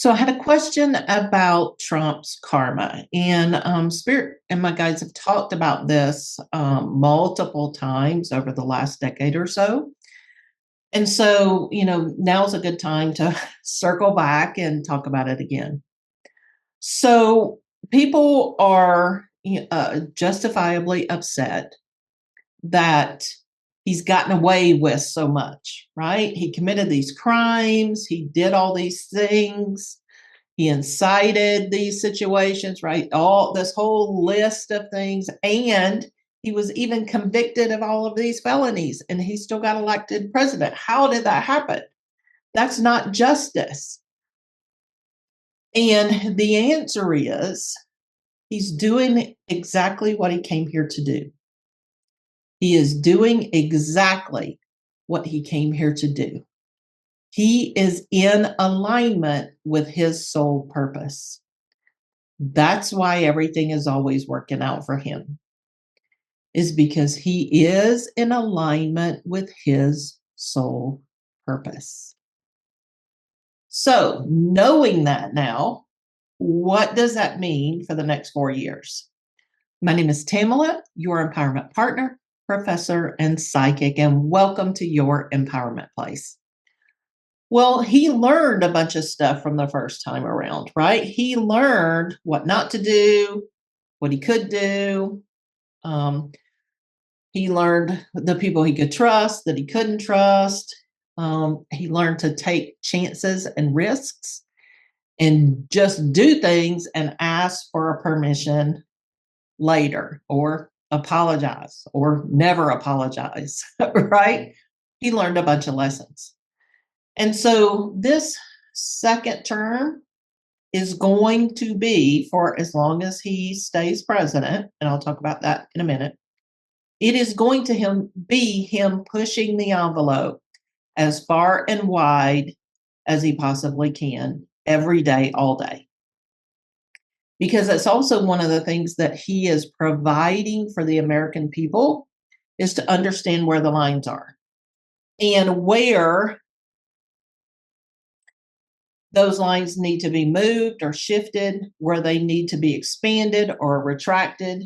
So I had a question about Trump's karma, and Spirit and my guides have talked about this multiple times over the last decade or so. And so, now's a good time to circle back and talk about it again. So people are justifiably upset that he's gotten away with so much, right? He committed these crimes, he did all these things, he incited these situations, right? All this whole list of things. And he was even convicted of all of these felonies and he still got elected president. How did that happen? That's not justice. And the answer is he's doing exactly what he came here to do. He is doing exactly what he came here to do. He is in alignment with his soul purpose. That's why everything is always working out for him, is because he is in alignment with his soul purpose. So, knowing that now, what does that mean for the next 4 years? My name is Tamala, your empowerment partner, professor, and psychic, and welcome to your empowerment place. Well, he learned a bunch of stuff from the first time around, right? He learned what not to do, what he could do. Um, he learned the people he could trust, that he couldn't trust. He learned to take chances and risks and just do things and ask for a permission later or apologize or never apologize, right? He learned a bunch of lessons. And so this second term is going to be for as long as he stays president, and I'll talk about that in a minute. It is going to be him pushing the envelope as far and wide as he possibly can every day, all day. Because it's also one of the things that he is providing for the American people is to understand where the lines are and where those lines need to be moved or shifted, where they need to be expanded or retracted,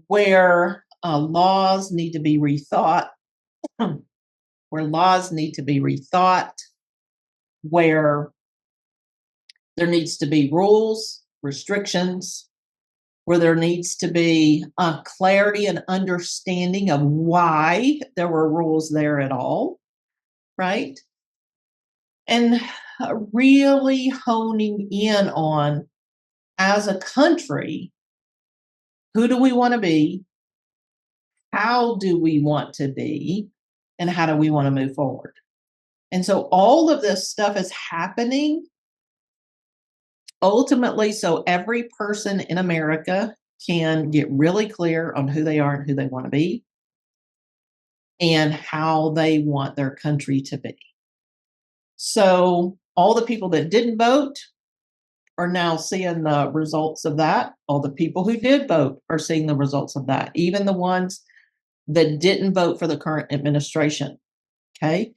where laws need to be rethought, where laws need to be rethought, where there needs to be rules, restrictions, where there needs to be clarity and understanding of why there were rules there at all, right? And really honing in on, as a country, who do we want to be? How do we want to be? And how do we want to move forward? And so all of this stuff is happening ultimately so every person in America can get really clear on who they are and who they want to be and how they want their country to be. So all the people that didn't vote are now seeing the results of that. All the people who did vote are seeing the results of that, even the ones that didn't vote for the current administration. Okay.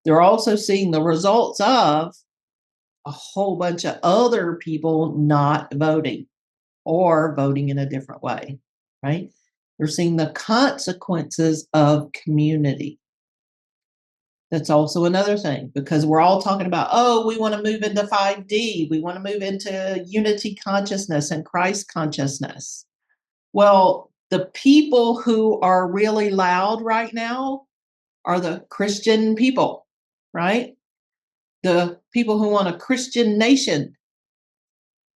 They're also seeing the results of a whole bunch of other people not voting or voting in a different way, right? They're seeing the consequences of community. That's also another thing, because we're all talking about, oh, we want to move into 5D. We want to move into unity consciousness and Christ consciousness. Well, the people who are really loud right now are the Christian people, right? The people who want a Christian nation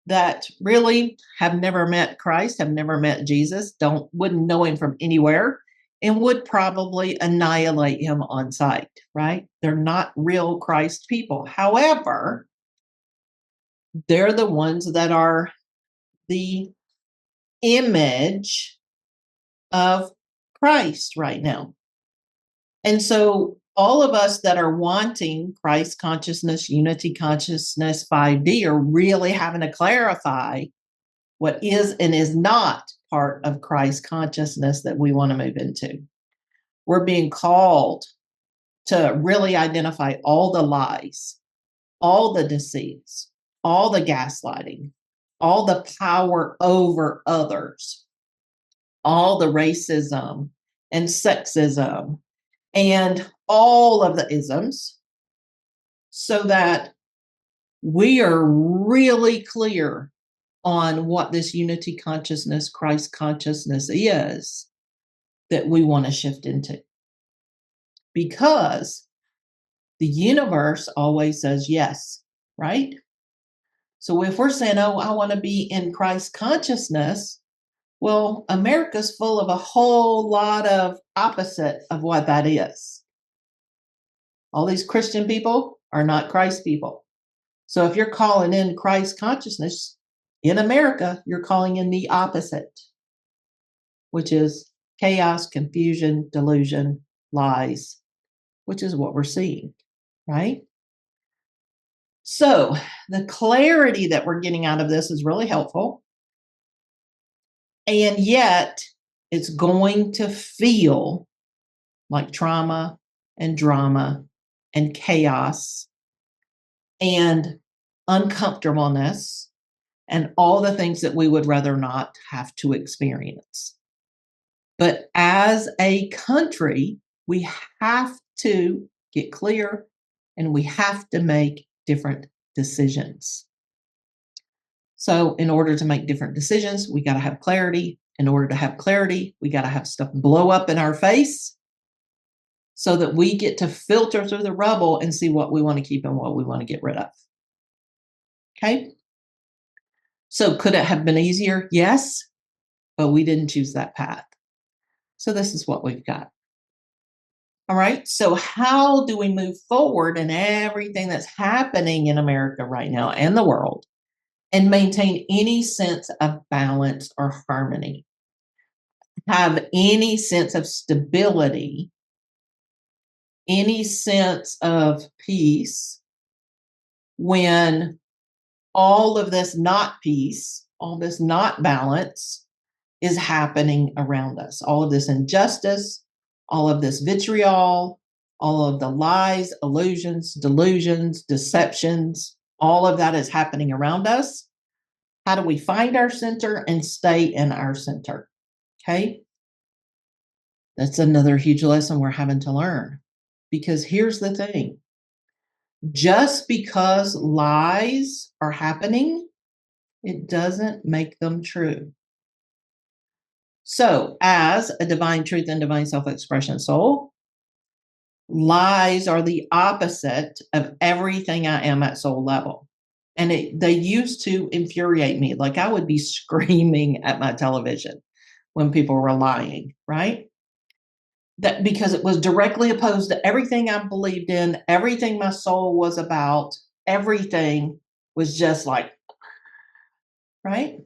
that really have never met Christ, have never met Jesus, wouldn't know him from anywhere, and would probably annihilate him on sight, right? They're not real Christ people. However, they're the ones that are the image of Christ right now. And so all of us that are wanting Christ consciousness, unity consciousness, 5D are really having to clarify what is and is not part of Christ consciousness that we want to move into. We're being called to really identify all the lies, all the deceits, all the gaslighting, all the power over others, all the racism and sexism, and all of the isms, so that we are really clear on what this unity consciousness, Christ consciousness is that we want to shift into. Because the universe always says yes, right? So if we're saying, oh, I want to be in Christ consciousness, well, America's full of a whole lot of opposite of what that is. All these Christian people are not Christ people. So if you're calling in Christ consciousness in America, you're calling in the opposite, which is chaos, confusion, delusion, lies, which is what we're seeing, right? So the clarity that we're getting out of this is really helpful. And yet it's going to feel like trauma and drama and chaos and uncomfortableness and all the things that we would rather not have to experience. But as a country, we have to get clear and we have to make different decisions. So in order to make different decisions, we got to have clarity. In order to have clarity, we got to have stuff blow up in our face so that we get to filter through the rubble and see what we want to keep and what we want to get rid of. Okay? So could it have been easier? Yes, but we didn't choose that path. So this is what we've got. All right. So how do we move forward in everything that's happening in America right now and the world and maintain any sense of balance or harmony? Have any sense of stability, any sense of peace when all of this not peace, all this not balance is happening around us. All of this injustice, all of this vitriol, all of the lies, illusions, delusions, deceptions, all of that is happening around us. How do we find our center and stay in our center? Okay. That's another huge lesson we're having to learn. Because here's the thing. Just because lies are happening, it doesn't make them true. So, as a divine truth and divine self expression soul, lies are the opposite of everything I am at soul level. And they used to infuriate me. Like I would be screaming at my television when people were lying, right? That because it was directly opposed to everything I believed in, everything my soul was about, everything was just like, right?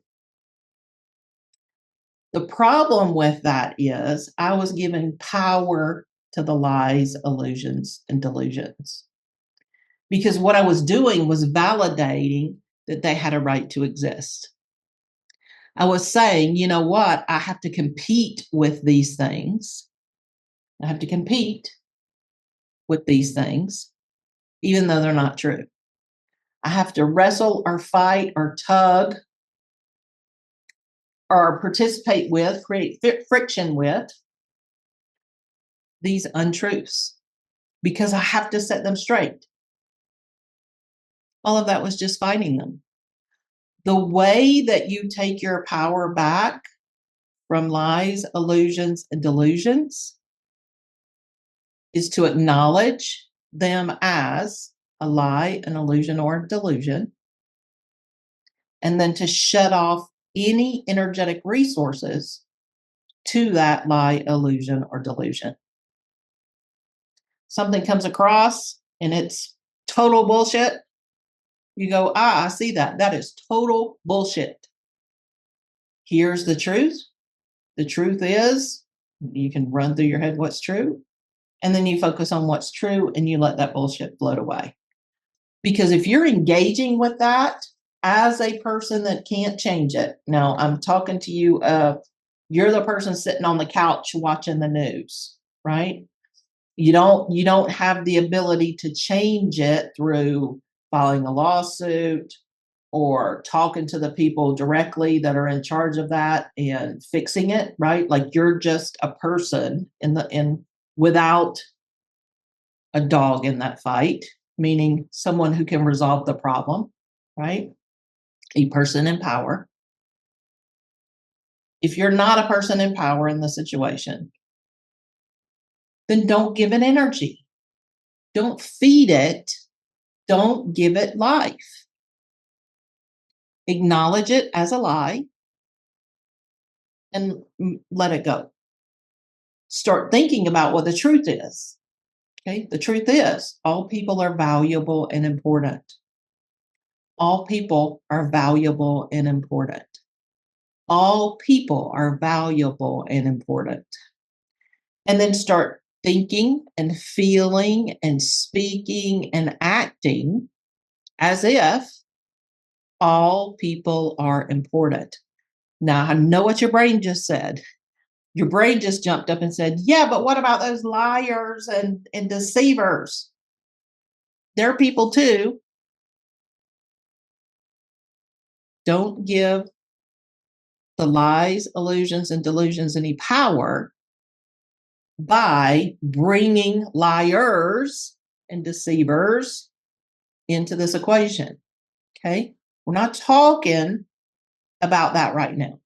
The problem with that is I was giving power to the lies, illusions, and delusions. Because what I was doing was validating that they had a right to exist. I was saying, you know what? I have to compete with these things. I have to compete with these things, even though they're not true. I have to wrestle or fight or tug or participate with, create friction with these untruths because I have to set them straight. All of that was just fighting them. The way that you take your power back from lies, illusions, and delusions is to acknowledge them as a lie, an illusion, or a delusion, and then to shut off any energetic resources to that lie, illusion, or delusion. Something comes across and it's total bullshit. You go, I see that. That is total bullshit. Here's the truth. The truth is, you can run through your head what's true. And then you focus on what's true and you let that bullshit float away. Because if you're engaging with that as a person that can't change it, now I'm talking to you, you're the person sitting on the couch watching the news, right? You don't have the ability to change it through filing a lawsuit or talking to the people directly that are in charge of that and fixing it, right? Like you're just a person in without a dog in that fight, meaning someone who can resolve the problem, right? A person in power. If you're not a person in power in the situation, then don't give it energy. Don't feed it. Don't give it life. Acknowledge it as a lie and let it go. Start thinking about what the truth is. Okay. The truth is all people are valuable and important. All people are valuable and important. All people are valuable and important. And then start thinking and feeling and speaking and acting as if all people are important. Now, I know what your brain just said. Your brain just jumped up and said, yeah, but what about those liars and deceivers? They're people too. Don't give the lies, illusions, and delusions any power by bringing liars and deceivers into this equation. Okay. We're not talking about that right now.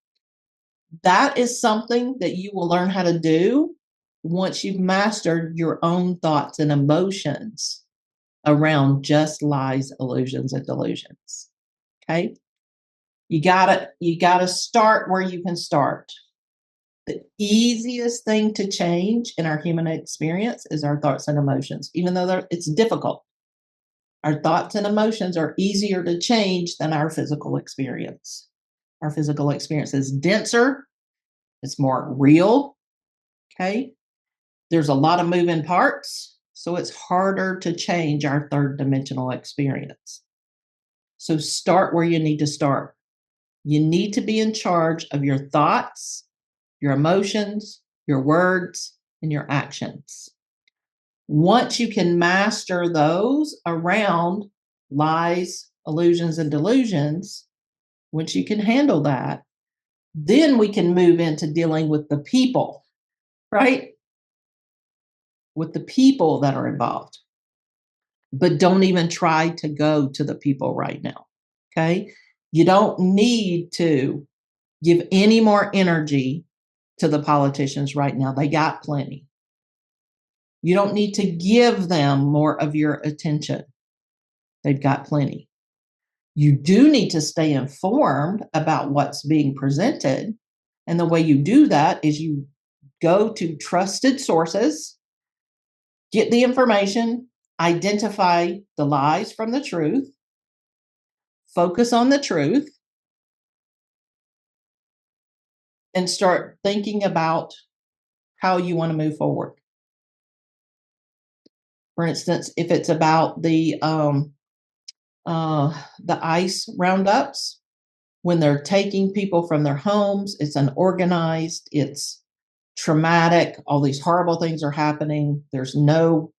That is something that you will learn how to do once you've mastered your own thoughts and emotions around just lies, illusions, and delusions. Okay. You gotta start where you can start. The easiest thing to change in our human experience is our thoughts and emotions, even though it's difficult. Our thoughts and emotions are easier to change than our physical experience. Our physical experience is denser, it's more real. Okay. There's a lot of moving parts, so it's harder to change our third dimensional experience. So start where you need to start. You need to be in charge of your thoughts, your emotions, your words, and your actions. Once you can master those around lies, illusions, and delusions, once you can handle that, then we can move into dealing with the people, right? With the people that are involved. But don't even try to go to the people right now. Okay. You don't need to give any more energy to the politicians right now. They got plenty. You don't need to give them more of your attention. They've got plenty. You do need to stay informed about what's being presented. And the way you do that is you go to trusted sources, get the information, identify the lies from the truth, focus on the truth, and start thinking about how you want to move forward. For instance, if it's about the ICE roundups, when they're taking people from their homes, it's unorganized, it's traumatic, all these horrible things are happening. There's no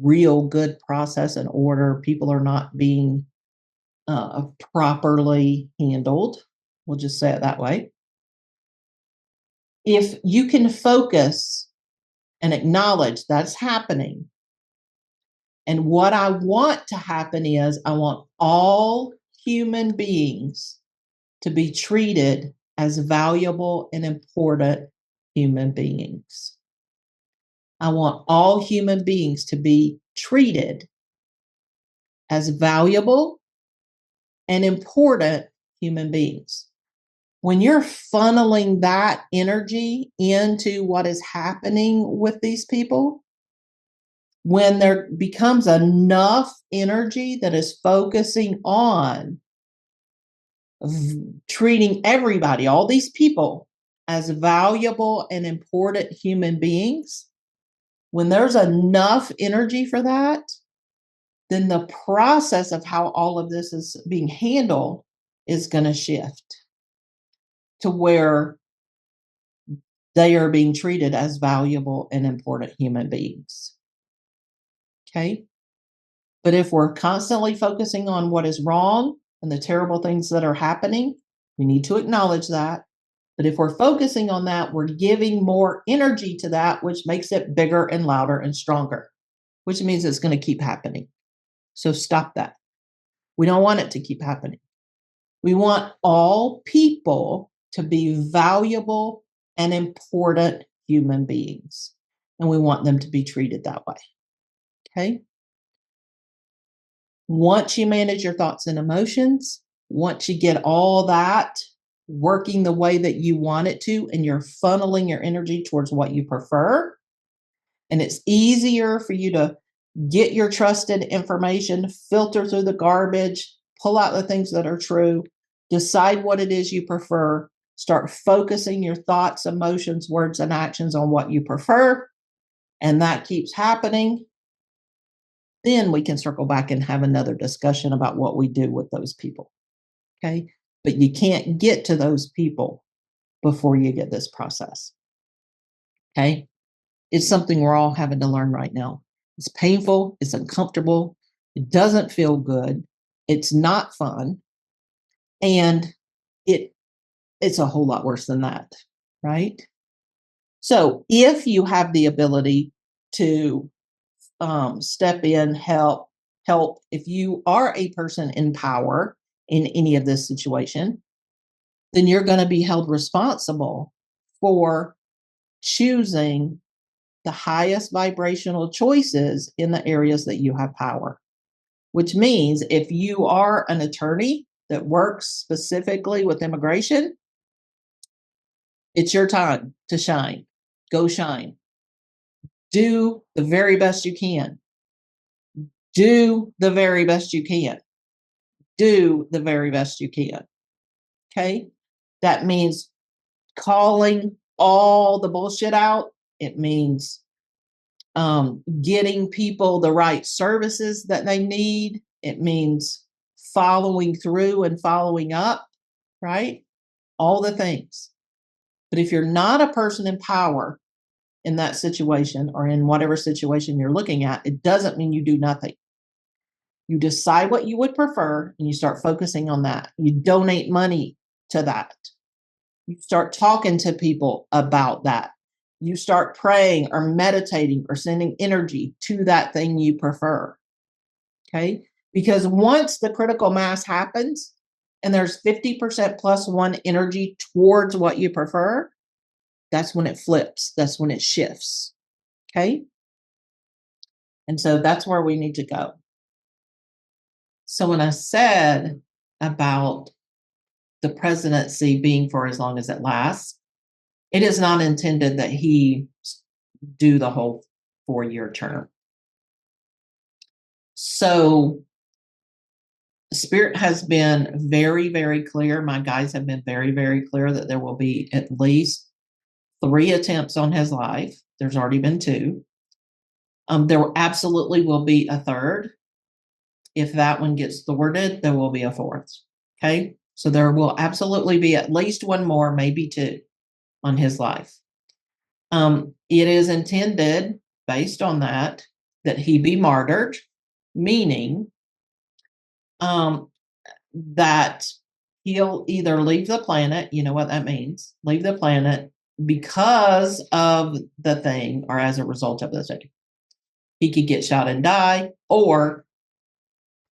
real good process and order. People are not being properly handled. We'll just say it that way. If you can focus and acknowledge that's happening, and what I want to happen is I want all human beings to be treated as valuable and important human beings. I want all human beings to be treated as valuable and important human beings. When you're funneling that energy into what is happening with these people, when there becomes enough energy that is focusing on treating everybody, all these people, as valuable and important human beings, when there's enough energy for that, then the process of how all of this is being handled is going to shift to where they are being treated as valuable and important human beings. Okay. But if we're constantly focusing on what is wrong and the terrible things that are happening. We need to acknowledge that. But if we're focusing on that, we're giving more energy to that, which makes it bigger and louder and stronger, which means it's going to keep happening. So stop that. We don't want it to keep happening. We want all people to be valuable and important human beings, and we want them to be treated that way. Okay? Once you manage your thoughts and emotions, once you get all that working the way that you want it to, and you're funneling your energy towards what you prefer, and it's easier for you to get your trusted information, filter through the garbage, pull out the things that are true, decide what it is you prefer, start focusing your thoughts, emotions, words, and actions on what you prefer, and that keeps happening. Then we can circle back and have another discussion about what we do with those people. Okay. But you can't get to those people before you get this process. Okay. It's something we're all having to learn right now. It's painful. It's uncomfortable. It doesn't feel good. It's not fun. And it's a whole lot worse than that. Right. So if you have the ability to step in, help. If you are a person in power in any of this situation, then you're going to be held responsible for choosing the highest vibrational choices in the areas that you have power. Which means if you are an attorney that works specifically with immigration, it's your time to shine. Go shine. Do the very best you can. Do the very best you can. Do the very best you can. Okay. That means calling all the bullshit out. It means getting people the right services that they need. It means following through and following up, right? All the things. But if you're not a person in power in that situation or in whatever situation you're looking at, it doesn't mean you do nothing. You decide what you would prefer and you start focusing on that. You donate money to that. You start talking to people about that. You start praying or meditating or sending energy to that thing you prefer. Okay. Because once the critical mass happens and there's 50% plus one energy towards what you prefer, that's when it flips. That's when it shifts. Okay. And so that's where we need to go. So when I said about the presidency being for as long as it lasts, it is not intended that he do the whole 4-year term. So Spirit has been very, very clear. My guys have been very, very clear that there will be at least 3 attempts on his life. There's already been 2. There absolutely will be a third. If that one gets thwarted, there will be a fourth. Okay. So there will absolutely be at least one more, maybe 2 on his life. It is intended, based on that he be martyred, meaning that he'll either leave the planet, you know what that means, leave the planet because of the thing or as a result of the thing. He could get shot and die, or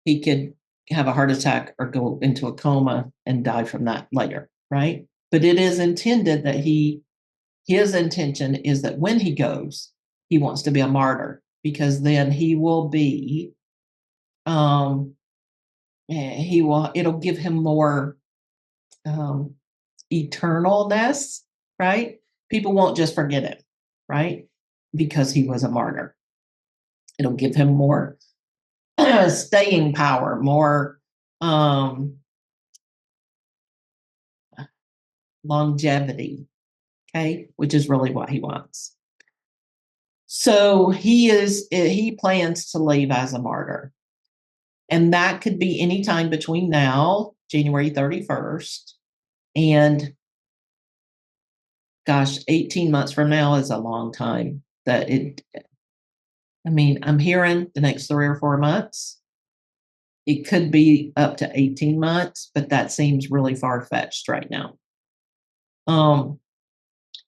he could have a heart attack or go into a coma and die from that later, right? But it is intended that his intention is that when he goes, he wants to be a martyr, because then he will be, it'll give him more eternalness, right? People won't just forget him, right? Because he was a martyr. It'll give him more staying power, more longevity, okay, which is really what he wants. So he plans to leave as a martyr. And that could be any time between now, January 31st, and gosh, 18 months from now is a long time. I'm hearing the next 3 or 4 months. It could be up to 18 months, but that seems really far-fetched right now. Um,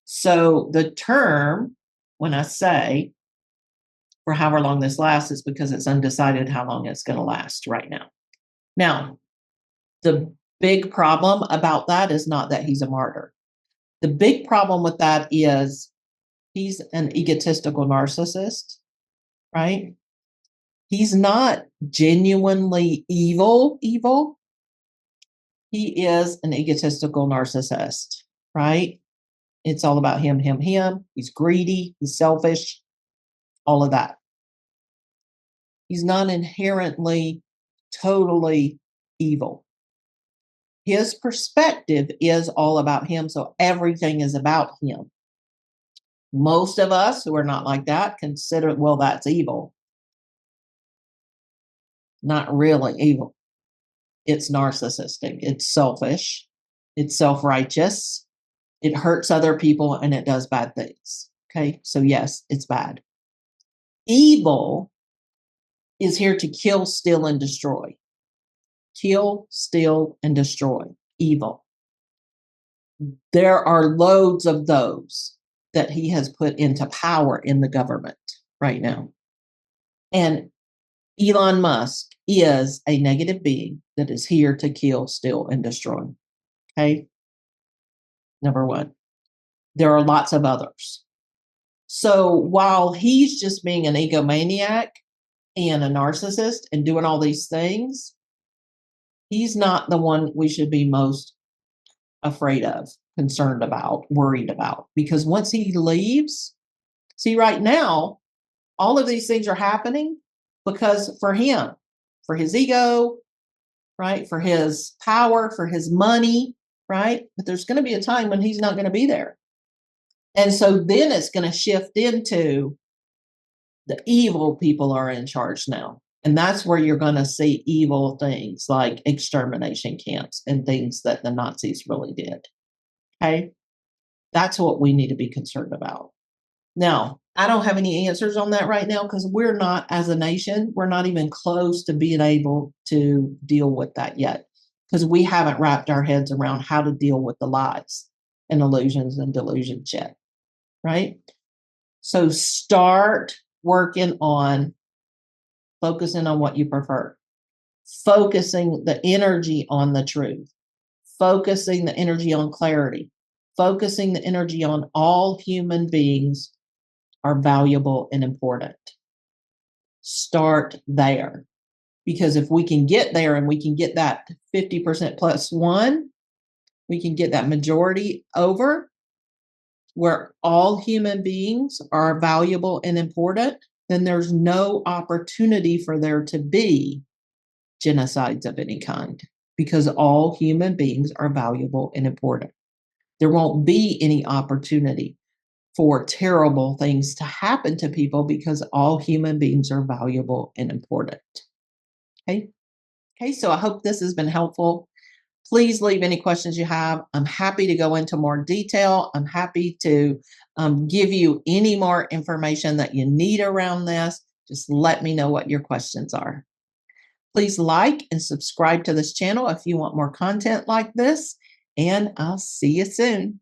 so the term, when I say for however long this lasts, is because it's undecided how long it's going to last right now. Now, the big problem about that is not that he's a martyr. The big problem with that is he's an egotistical narcissist, right? He's not genuinely evil. He is an egotistical narcissist, right? It's all about him, him, him. He's greedy, he's selfish, all of that. He's not inherently totally evil. His perspective is all about him, so everything is about him. Most of us who are not like that consider, well, that's evil. Not really evil. It's narcissistic, it's selfish, it's self righteous, it hurts other people, and it does bad things. Okay, so yes, it's bad. Evil is here to kill, steal, and destroy. Kill, steal, and destroy. Evil. There are loads of those that he has put into power in the government right now. And Elon Musk is a negative being that is here to kill, steal, and destroy. Okay. Number one. There are lots of others. So while he's just being an egomaniac and a narcissist and doing all these things, he's not the one we should be most afraid of, concerned about, worried about. Because once he leaves, see, right now, all of these things are happening because for him, for his ego, right? For his power, for his money, right? But there's going to be a time when he's not going to be there. And so then it's going to shift into the evil people are in charge now. And that's where you're going to see evil things like extermination camps and things that the Nazis really did. Okay. That's what we need to be concerned about. Now, I don't have any answers on that right now because we're not, as a nation, we're not even close to being able to deal with that yet because we haven't wrapped our heads around how to deal with the lies and illusions and delusions yet. Right? So start working on focusing on what you prefer, focusing the energy on the truth, focusing the energy on clarity, focusing the energy on all human beings are valuable and important. Start there. Because if we can get there and we can get that 50% plus one, we can get that majority over where all human beings are valuable and important, then there's no opportunity for there to be genocides of any kind because all human beings are valuable and important. There won't be any opportunity for terrible things to happen to people because all human beings are valuable and important. Okay. Okay. So I hope this has been helpful. Please leave any questions you have. I'm happy to go into more detail. I'm happy to give you any more information that you need around this. Just let me know what your questions are. Please like and subscribe to this channel if you want more content like this, and I'll see you soon.